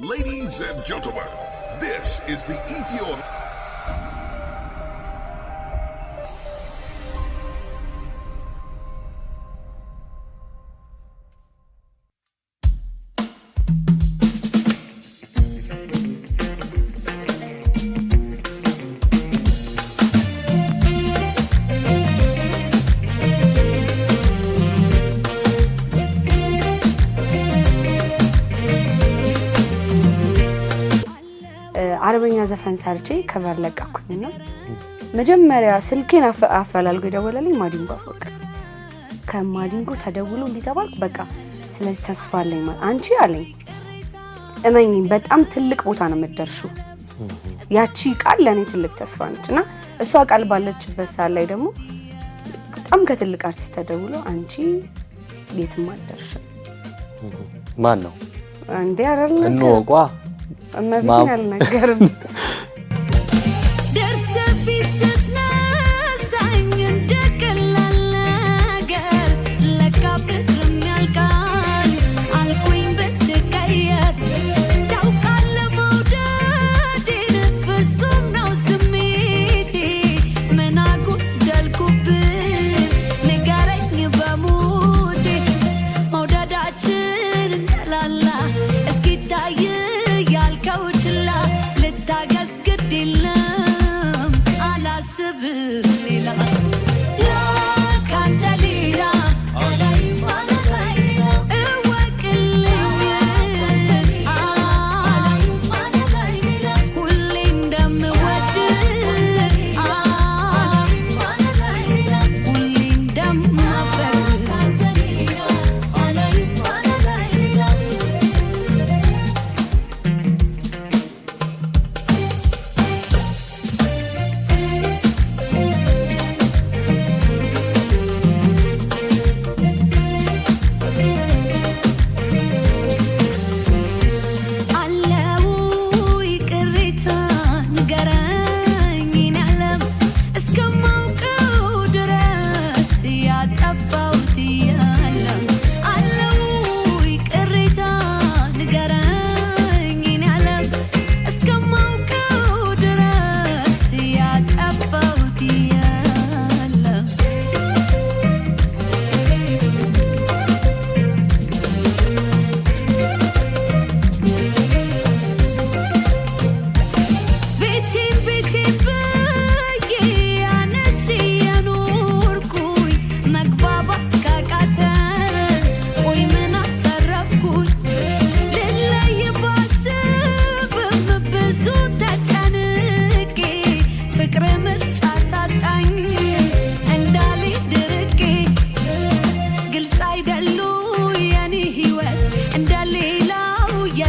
Ladies and gentlemen, this is the Ethiopian አረበኛ ዘፈን ሰርቼ ከቨር ለቀኩኝና መጀመሪያ ስልኬን አፈላልጎ ደወለልኝ ማዲንጎ አፈወርቅ ከማዲንጎ ተደውሎ እንዲተባልኩ በቃ ስለዚህ ተስፋ አለኝ ማለት አንቺ አለኝ እመኚኝ በጣም ትልቅ ቦታ ነው የምትደርሺው ያቺ ቃል ለኔ ትልቅ ተስፋ ነችና እሷ ቃል ባለችበት ሰዓት ላይ ደግሞ በጣም ከትልቅ አርቲስት ተደውሎ አንቺ የትም አትደርሺም ማን ነው እንዴ አረለ እንወቋ እመብኝ አልነገርም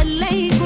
Lay